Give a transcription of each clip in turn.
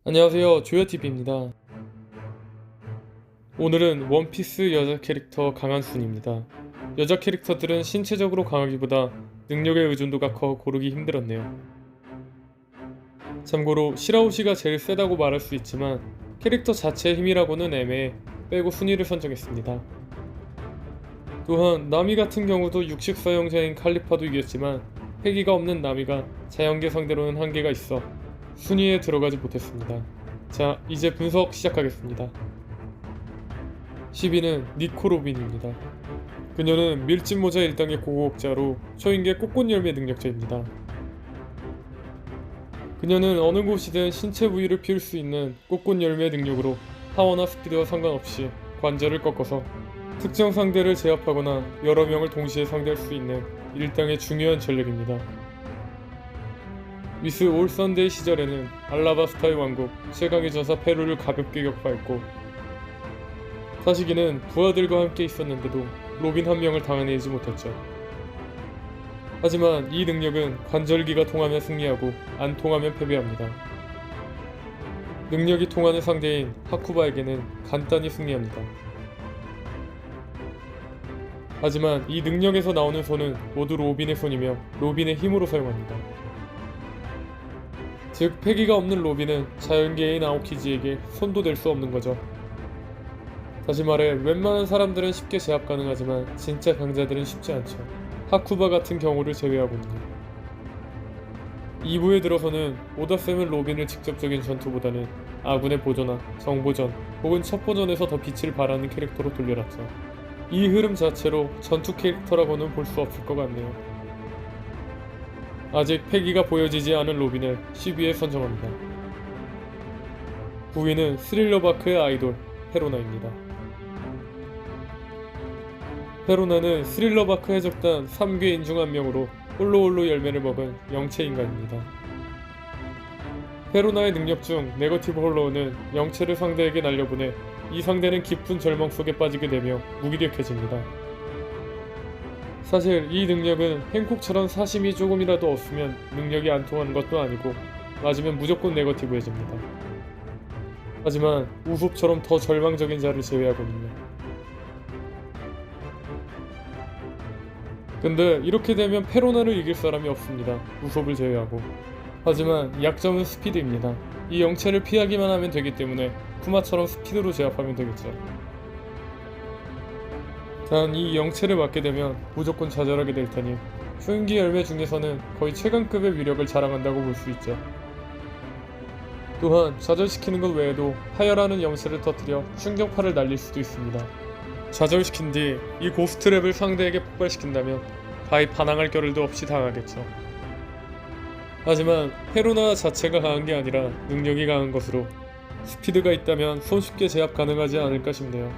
안녕하세요, 조여TV입니다. 오늘은 원피스 여자 캐릭터 강한순입니다. 여자 캐릭터들은 신체적으로 강하기보다 능력의 의존도가 커 고르기 힘들었네요. 참고로 시라오시가 제일 세다고 말할 수 있지만 캐릭터 자체의 힘이라고는 애매해 빼고 순위를 선정했습니다. 또한 나미 같은 경우도 육식 사용자인 칼리파도 이겼지만 패기가 없는 나미가 자연계 상대로는 한계가 있어 순위에 들어가지 못했습니다. 자, 이제 분석 시작하겠습니다. 10위는 니코 로빈입니다. 그녀는 밀짚 모자 일당의 고고학자로 초인계 꽃꽃열매 능력자입니다. 그녀는 어느 곳이든 신체 부위를 피울 수 있는 꽃꽃열매 능력으로 파워나 스피드와 상관없이 관절을 꺾어서 특정 상대를 제압하거나 여러 명을 동시에 상대할 수 있는 일당의 중요한 전력입니다. 미스 올 선데이 시절에는 알라바스타의 왕국 최강의 전사 페루를 가볍게 격파했고 사시기는 부하들과 함께 있었는데도 로빈 한 명을 당해내지 못했죠. 하지만 이 능력은 관절기가 통하면 승리하고 안 통하면 패배합니다. 능력이 통하는 상대인 하쿠바에게는 간단히 승리합니다. 하지만 이 능력에서 나오는 손은 모두 로빈의 손이며 로빈의 힘으로 사용합니다. 즉 패기가 없는 로빈은 자연계인 아오키지에게 손도 댈 수 없는 거죠. 다시 말해 웬만한 사람들은 쉽게 제압 가능하지만 진짜 강자들은 쉽지 않죠. 하쿠바 같은 경우를 제외하고는요. 2부에 들어서는 오다쌤은 로빈을 직접적인 전투보다는 아군의 보조나 정보전 혹은 첩보전에서 더 빛을 발하는 캐릭터로 돌려놨죠. 이 흐름 자체로 전투 캐릭터라고는 볼 수 없을 것 같네요. 아직 패기가 보여지지 않은 로빈을 10위에 선정합니다. 9위는 스릴러바크의 아이돌 페로나입니다. 페로나는 스릴러바크 해적단 3괴인 중 한 명으로 홀로홀로 열매를 먹은 영체 인간입니다. 페로나의 능력 중 네거티브 홀로우는 영체를 상대에게 날려보내 이 상대는 깊은 절망 속에 빠지게 되며 무기력해집니다. 사실 이 능력은 행콕처럼 사심이 조금이라도 없으면 능력이 안 통하는 것도 아니고 맞으면 무조건 네거티브해집니다. 하지만 우섭처럼 더 절망적인 자를 제외하거든요. 근데 이렇게 되면 페로나를 이길 사람이 없습니다. 우섭을 제외하고. 하지만 약점은 스피드입니다. 이 영체를 피하기만 하면 되기 때문에 쿠마처럼 스피드로 제압하면 되겠죠. 단 이 영체를 맞게 되면 무조건 좌절하게 될 테니 초인기 열매 중에서는 거의 최강급의 위력을 자랑한다고 볼 수 있죠. 또한 좌절시키는 것 외에도 파열하는 영체를 터뜨려 충격파를 날릴 수도 있습니다. 좌절시킨 뒤 이 고스트랩을 상대에게 폭발시킨다면 가히 반항할 겨를도 없이 당하겠죠. 하지만 페로나 자체가 강한 게 아니라 능력이 강한 것으로 스피드가 있다면 손쉽게 제압 가능하지 않을까 싶네요.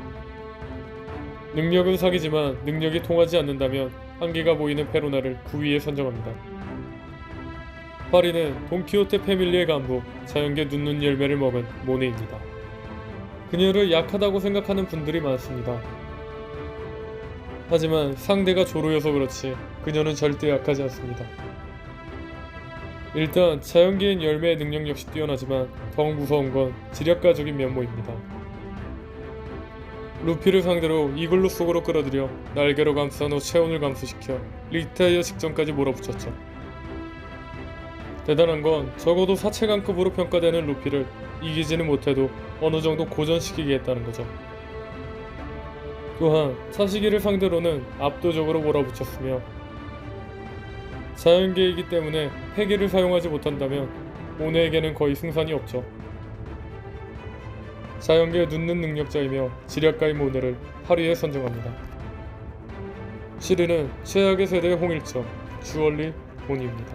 능력은 사기지만 능력이 통하지 않는다면 한계가 보이는 페로나를 9위에 선정합니다. 8위는 돈키호테 패밀리의 간부 자연계 눈눈 열매를 먹은 모네입니다. 그녀를 약하다고 생각하는 분들이 많습니다. 하지만 상대가 조로여서 그렇지 그녀는 절대 약하지 않습니다. 일단 자연계인 열매의 능력 역시 뛰어나지만 더욱 무서운 건 지략가적인 면모입니다. 루피를 상대로 이글루 속으로 끌어들여 날개로 감싼 후 체온을 감소시켜 리타이어 직전까지 몰아붙였죠. 대단한 건 적어도 사체강급으로 평가되는 루피를 이기지는 못해도 어느 정도 고전시키게 했다는 거죠. 또한 사시기를 상대로는 압도적으로 몰아붙였으며 자연계이기 때문에 패기를 사용하지 못한다면 모네에게는 거의 승산이 없죠. 자연계에 눕는 능력자이며 지략가인 모네를 8위에 선정합니다. 7위는 최악의 세대의 홍일점 주얼리 본입니다.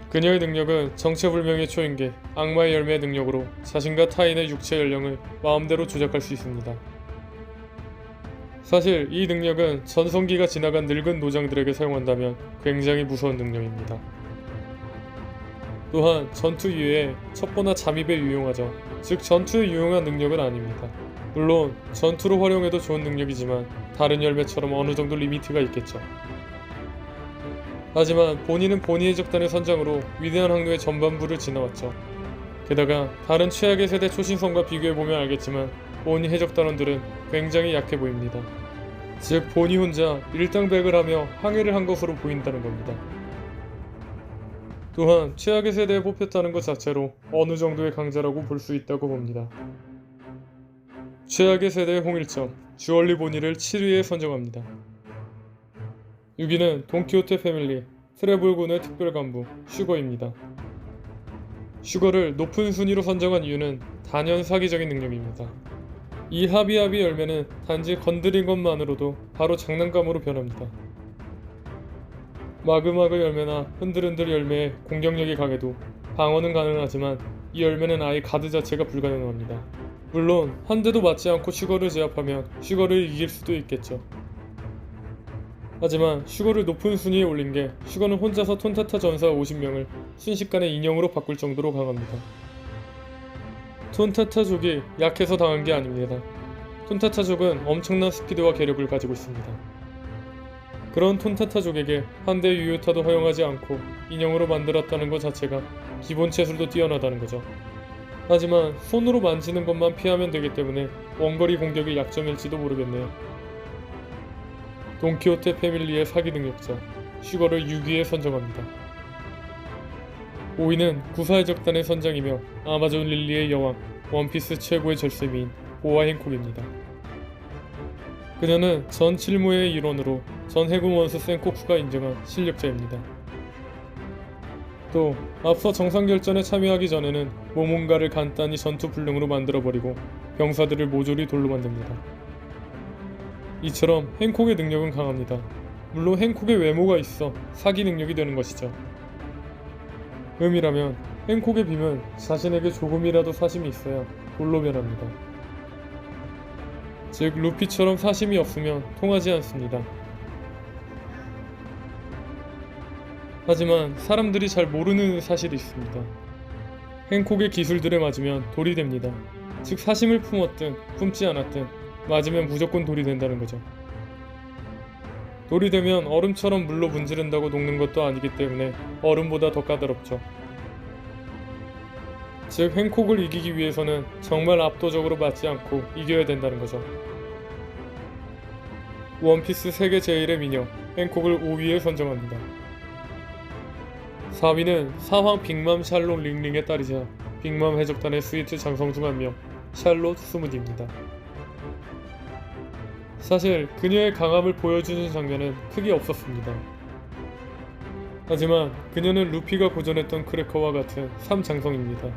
그녀의 능력은 정체불명의 초인계 악마의 열매의 능력으로 자신과 타인의 육체 연령을 마음대로 조작할 수 있습니다. 사실 이 능력은 전성기가 지나간 늙은 노장들에게 사용한다면 굉장히 무서운 능력입니다. 또한 전투 이외에 첩보나 잠입에 유용하죠. 즉 전투에 유용한 능력은 아닙니다. 물론 전투로 활용해도 좋은 능력이지만 다른 열매처럼 어느 정도 리미트가 있겠죠. 하지만 본인은 보니 해적단의 선장으로 위대한 항로의 전반부를 지나왔죠. 게다가 다른 최악의 세대 초신성과 비교해보면 알겠지만 보니 해적단원들은 굉장히 약해 보입니다. 즉 보니 혼자 일당백을 하며 항해를 한 것으로 보인다는 겁니다. 또한 최악의 세대에 뽑혔다는 것 자체로 어느 정도의 강자라고 볼 수 있다고 봅니다. 최악의 세대의 홍일점, 주얼리 보니를 7위에 선정합니다. 6위는 돈키호테 패밀리, 트래블군의 특별간부, 슈거입니다. 슈거를 높은 순위로 선정한 이유는 단연 사기적인 능력입니다. 이 하비하비 열매는 단지 건드린 것만으로도 바로 장난감으로 변합니다. 마그마그 열매나 흔들흔들 열매의 공격력이 강해도 방어는 가능하지만 이 열매는 아예 가드 자체가 불가능합니다. 물론 한 대도 맞지 않고 슈거를 제압하면 슈거를 이길 수도 있겠죠. 하지만 슈거를 높은 순위에 올린 게 슈거는 혼자서 톤타타 전사 50명을 순식간에 인형으로 바꿀 정도로 강합니다. 톤타타족이 약해서 당한 게 아닙니다. 톤타타족은 엄청난 스피드와 괴력을 가지고 있습니다. 그런 톤타타족에게 한 대 유효타도 허용하지 않고 인형으로 만들었다는 것 자체가 기본 체술도 뛰어나다는 거죠. 하지만 손으로 만지는 것만 피하면 되기 때문에 원거리 공격이 약점일지도 모르겠네요. 돈키호테 패밀리의 사기 능력자, 슈거를 6위에 선정합니다. 5위는 구사해적단의 선장이며 아마존 릴리의 여왕, 원피스 최고의 절세미인 보아 행콕입니다. 그녀는 전 칠무의 일원으로 전 해군 원수 센코쿠가 인정한 실력자입니다. 또 앞서 정상결전에 참여하기 전에는 모몬가를 간단히 전투 불능으로 만들어버리고 병사들을 모조리 돌로 만듭니다. 이처럼 행콕의 능력은 강합니다. 물론 행콕의 외모가 있어 사기 능력이 되는 것이죠. 음이라면 행콕의 빔은 자신에게 조금이라도 사심이 있어야 돌로 변합니다. 즉 루피처럼 사심이 없으면 통하지 않습니다. 하지만 사람들이 잘 모르는 사실이 있습니다. 행콕의 기술들에 맞으면 돌이 됩니다. 즉 사심을 품었든 품지 않았든 맞으면 무조건 돌이 된다는 거죠. 돌이 되면 얼음처럼 물로 문지른다고 녹는 것도 아니기 때문에 얼음보다 더 까다롭죠. 즉 행콕을 이기기 위해서는 정말 압도적으로 맞지 않고 이겨야 된다는 거죠. 원피스 세계 제1의 미녀 행콕을 5위에 선정합니다. 4위는 사황 빅맘 샬롯 링링의 딸이자 빅맘 해적단의 스위트 장성 중 한 명 샬롯 스무디입니다. 사실 그녀의 강함을 보여주는 장면은 크게 없었습니다. 하지만 그녀는 루피가 고전했던 크래커와 같은 3장성입니다.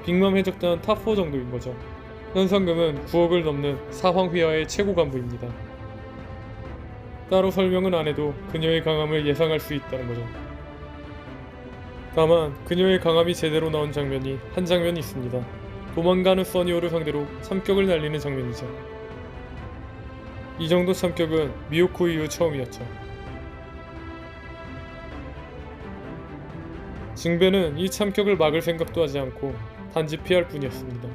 빅맘 해적단 탑4 정도인 거죠. 현상금은 9억을 넘는 사황 휘하의 최고 간부입니다. 따로 설명은 안 해도 그녀의 강함을 예상할 수 있다는 거죠. 다만 그녀의 강함이 제대로 나온 장면이 한 장면이 있습니다. 도망가는 써니오를 상대로 참격을 날리는 장면이죠. 이 정도 참격은 미호쿠 이후 처음이었죠. 징베는 이 참격을 막을 생각도 하지 않고 단지 피할 뿐이었습니다.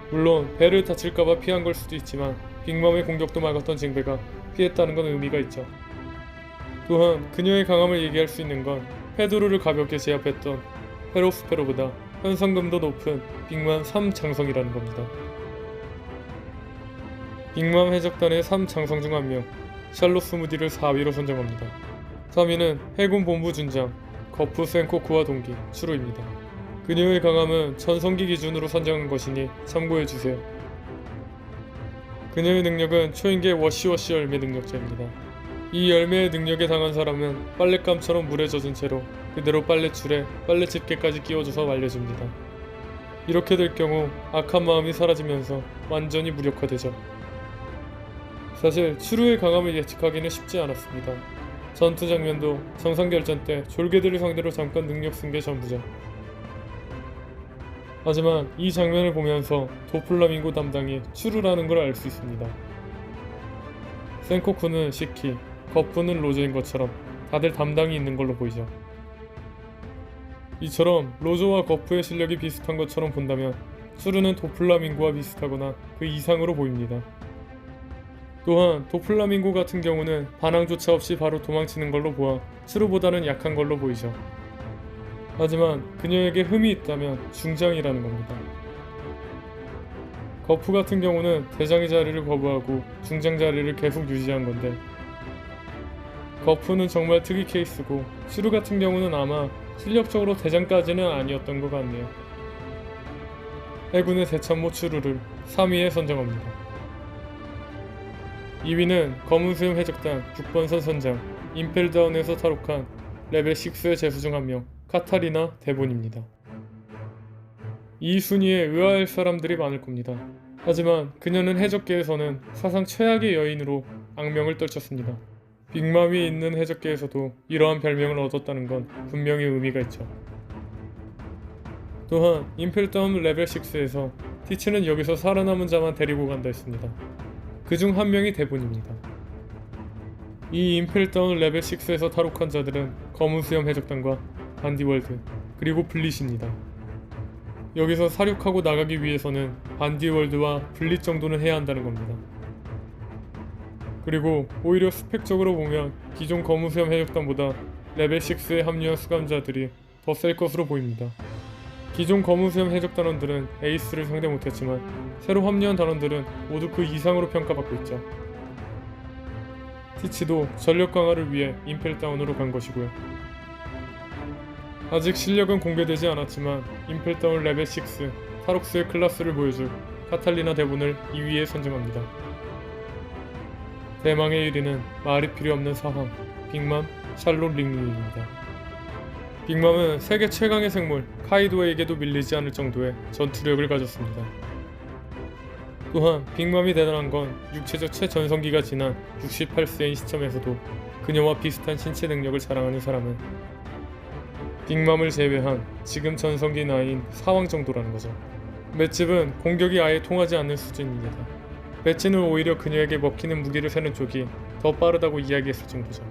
물론 배를 다칠까봐 피한 걸 수도 있지만 빅맘의 공격도 막았던 징베가 피했다는 건 의미가 있죠. 또한 그녀의 강함을 얘기할 수 있는 건 페도르를 가볍게 제압했던 페로스페로보다 현상금도 높은 빅맘 3장성이라는 겁니다. 빅맘 해적단의 3장성 중 한 명 샬롯 스무디를 4위로 선정합니다. 3위는 해군 본부 준장 거프 센코쿠와 동기 추루입니다. 그녀의 강함은 전성기 기준으로 선정한 것이니 참고해주세요. 그녀의 능력은 초인계 워시워시 열매 능력자입니다. 이 열매의 능력에 당한 사람은 빨랫감처럼 물에 젖은 채로 그대로 빨랫줄에 빨래집게까지 끼워줘서 말려줍니다. 이렇게 될 경우 악한 마음이 사라지면서 완전히 무력화되죠. 사실 추루의 강함을 예측하기는 쉽지 않았습니다. 전투 장면도 정상결전 때 졸개들을 상대로 잠깐 능력 쓴 게 전부죠. 하지만 이 장면을 보면서 도플라밍고 담당이 추루라는 걸 알 수 있습니다. 센코쿠는 시키, 거프는 로저인 것처럼 다들 담당이 있는 걸로 보이죠. 이처럼 로저와 거프의 실력이 비슷한 것처럼 본다면 추루는 도플라밍고와 비슷하거나 그 이상으로 보입니다. 또한 도플라밍고 같은 경우는 반항조차 없이 바로 도망치는 걸로 보아 츠루보다는 약한 걸로 보이죠. 하지만 그녀에게 흠이 있다면 중장이라는 겁니다. 거프 같은 경우는 대장의 자리를 거부하고 중장 자리를 계속 유지한 건데, 거프는 정말 특이 케이스고 츠루 같은 경우는 아마 실력적으로 대장까지는 아니었던 것 같네요. 해군의 대참모 츠루를 3위에 선정합니다. 2위는 검은 수염 해적단 6번선 선장 임펠다운에서 탈옥한 레벨 6의 제수 중 한 명 카타리나 데본입니다. 이 순위에 의아할 사람들이 많을 겁니다. 하지만 그녀는 해적계에서는 사상 최악의 여인으로 악명을 떨쳤습니다. 빅맘이 있는 해적계에서도 이러한 별명을 얻었다는 건 분명히 의미가 있죠. 또한 임펠다운 레벨 6에서 티치는 여기서 살아남은 자만 데리고 간다 했습니다. 그중 한 명이 데본입니다. 이 임펠다운 레벨 6에서 탈옥한 자들은 검은 수염 해적단과 반디월드 그리고 블릿입니다. 여기서 사륙하고 나가기 위해서는 반디월드와 블릿 정도는 해야 한다는 겁니다. 그리고 오히려 스펙적으로 보면 기존 검은 수염 해적단보다 레벨 6에 합류한 수감자들이 더 셀 것으로 보입니다. 기존 검은 수염 해적단원들은 에이스를 상대 못했지만 새로 합류한 단원들은 모두 그 이상으로 평가받고 있죠. 티치도 전력 강화를 위해 임펠다운으로 간 것이고요. 아직 실력은 공개되지 않았지만 임펠다운 레벨 6 타록스의 클라스를 보여줄 카탈리나 데본을 2위에 선정합니다. 대망의 1위는 말이 필요 없는 사황 빅맘 샬롯 링링입니다. 빅맘은 세계 최강의 생물 카이도에게도 밀리지 않을 정도의 전투력을 가졌습니다. 또한 빅맘이 대단한 건 육체적 최전성기가 지난 68세인 시점에서도 그녀와 비슷한 신체 능력을 자랑하는 사람은 빅맘을 제외한 지금 전성기 나이인 사왕 정도라는 거죠. 맷집은 공격이 아예 통하지 않는 수준입니다. 배치는 오히려 그녀에게 먹히는 무기를 세는 쪽이 더 빠르다고 이야기했을 정도죠.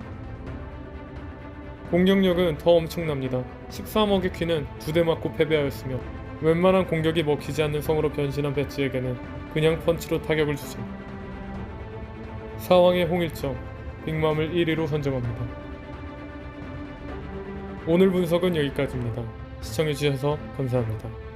공격력은 더 엄청납니다. 13억의 퀴는 2대 맞고 패배하였으며 웬만한 공격이 먹히지 않는 성으로 변신한 배치에게는 그냥 펀치로 타격을 주죠. 사왕의 홍일점 빅맘을 1위로 선정합니다. 오늘 분석은 여기까지입니다. 시청해주셔서 감사합니다.